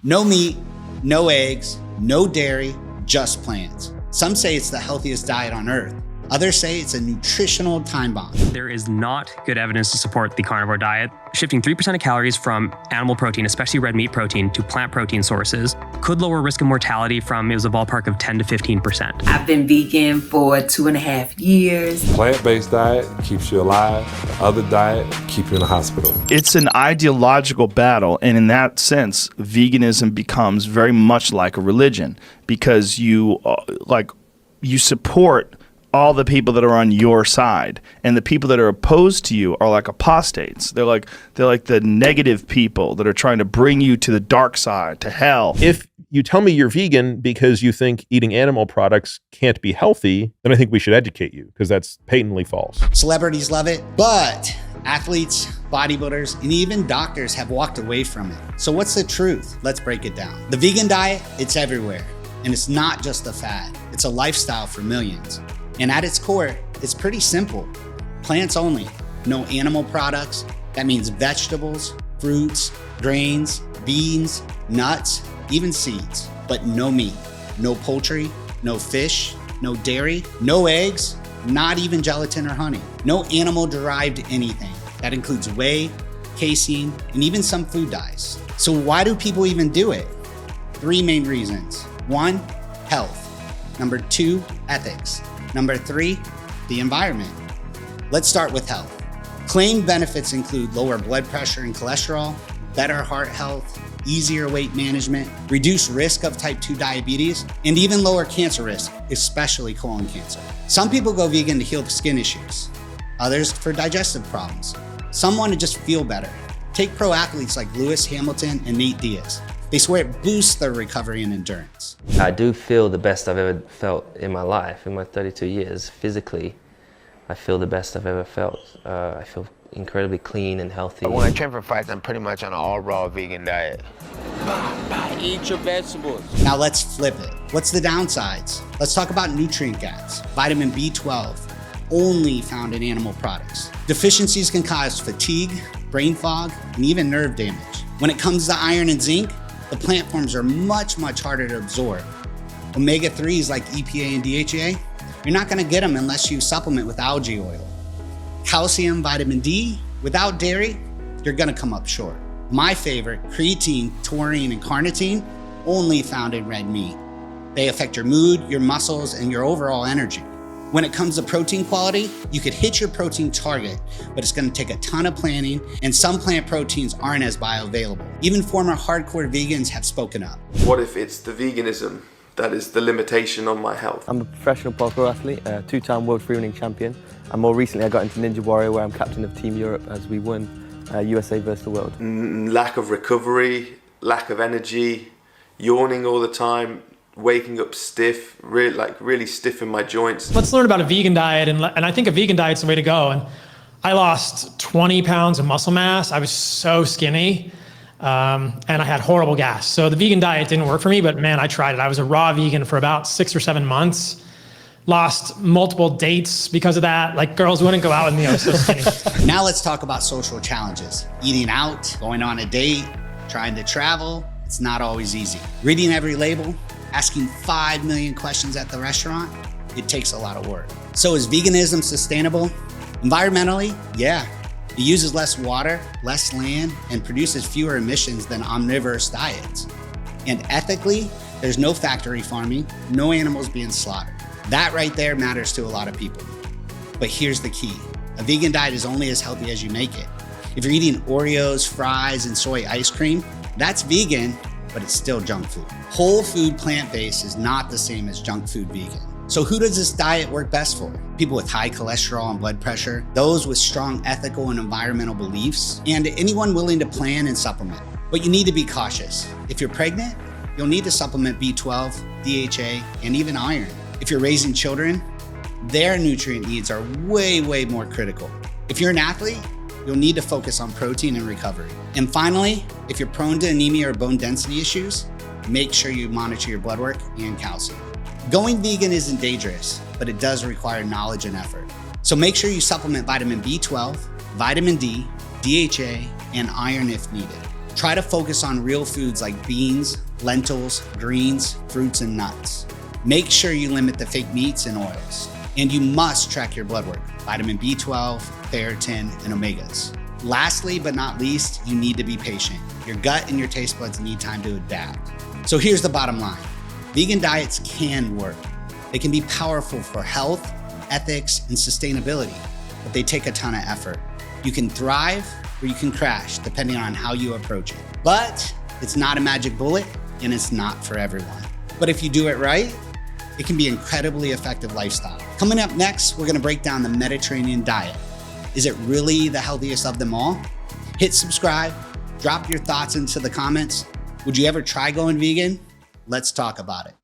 No meat, no eggs, no dairy, just plants. Some say it's the healthiest diet on earth. Others say it's a nutritional time bomb. There is not good evidence to support the carnivore diet. Shifting 3% of calories from animal protein, especially red meat protein, to plant protein sources could lower risk of mortality from, it was a ballpark of 10 to 15%. I've been vegan for 2.5 years. Plant-based diet keeps you alive. The other diet keeps you in the hospital. It's an ideological battle, and in that sense, veganism becomes very much like a religion because you support all the people that are on your side, and the people that are opposed to you are like apostates. They're like the negative people that are trying to bring you to the dark side, to hell. If you tell me you're vegan because you think eating animal products can't be healthy, then I think we should educate you, because that's patently false. Celebrities love it, but athletes, bodybuilders, and even doctors have walked away from it. So what's the truth? Let's break it down. The vegan diet, it's everywhere, and it's not just a fad. It's a lifestyle for millions. And at its core, it's pretty simple. Plants only, no animal products. That means vegetables, fruits, grains, beans, nuts, even seeds. But no meat, no poultry, no fish, no dairy, no eggs, not even gelatin or honey. No animal-derived anything. That includes whey, casein, and even some food dyes. So why do people even do it? 3 main reasons. 1, health. Number 2, ethics. Number 3, the environment. Let's start with health. Claimed benefits include lower blood pressure and cholesterol, better heart health, easier weight management, reduced risk of type 2 diabetes, and even lower cancer risk, especially colon cancer. Some people go vegan to heal skin issues, others for digestive problems. Some want to just feel better. Take pro athletes like Lewis Hamilton and Nate Diaz. They swear it boosts their recovery and endurance. I do feel the best I've ever felt in my life, in my 32 years. Physically, I feel the best I've ever felt. I feel incredibly clean and healthy. When I train for fights, I'm pretty much on an all raw vegan diet. Eat your vegetables. Now let's flip it. What's the downsides? Let's talk about nutrient gaps. Vitamin B12, only found in animal products. Deficiencies can cause fatigue, brain fog, and even nerve damage. When it comes to iron and zinc, the plant forms are much harder to absorb. Omega-3s like EPA and DHA, you're not gonna get them unless you supplement with algae oil. Calcium, vitamin D, without dairy, you're gonna come up short. My favorite, creatine, taurine, and carnitine, only found in red meat. They affect your mood, your muscles, and your overall energy. When it comes to protein quality, you could hit your protein target, but it's gonna take a ton of planning, and some plant proteins aren't as bioavailable. Even former hardcore vegans have spoken up. What if it's the veganism that is the limitation on my health? I'm a professional parkour athlete, a 2-time world freerunning champion, and more recently I got into Ninja Warrior, where I'm captain of Team Europe as we won USA versus the world. Lack of recovery, lack of energy, yawning all the time, waking up stiff, really stiff in my joints. Let's learn about a vegan diet, and I think a vegan diet's the way to go. And I lost 20 pounds of muscle mass. I was so skinny, and I had horrible gas. So the vegan diet didn't work for me, but man, I tried it. I was a raw vegan for about 6 or 7 months. Lost multiple dates because of that. Like, girls wouldn't go out with me, I was so skinny. Now let's talk about social challenges. Eating out, going on a date, trying to travel, it's not always easy. Reading every label, asking 5 million questions at the restaurant, it takes a lot of work. So is veganism sustainable? Environmentally, yeah. It uses less water, less land, and produces fewer emissions than omnivorous diets. And ethically, there's no factory farming, no animals being slaughtered. That right there matters to a lot of people. But here's the key. A vegan diet is only as healthy as you make it. If you're eating Oreos, fries, and soy ice cream, that's vegan, but it's still junk food. Whole food plant-based is not the same as junk food vegan. So who does this diet work best for? People with high cholesterol and blood pressure, those with strong ethical and environmental beliefs, and anyone willing to plan and supplement. But you need to be cautious. If you're pregnant, you'll need to supplement B12, DHA, and even iron. If you're raising children, their nutrient needs are way more critical. If you're an athlete, you'll need to focus on protein and recovery. And finally, if you're prone to anemia or bone density issues, make sure you monitor your blood work and calcium. Going vegan isn't dangerous, but it does require knowledge and effort. So make sure you supplement vitamin B12, vitamin D, DHA, and iron if needed. Try to focus on real foods like beans, lentils, greens, fruits, and nuts. Make sure you limit the fake meats and oils. And you must track your blood work, vitamin B12, ferritin, and omegas. Lastly, but not least, you need to be patient. Your gut and your taste buds need time to adapt. So here's the bottom line. Vegan diets can work. They can be powerful for health, ethics, and sustainability, but they take a ton of effort. You can thrive or you can crash, depending on how you approach it. But it's not a magic bullet, and it's not for everyone. But if you do it right, it can be an incredibly effective lifestyle. Coming up next, we're gonna break down the Mediterranean diet. Is it really the healthiest of them all? Hit subscribe, drop your thoughts into the comments. Would you ever try going vegan? Let's talk about it.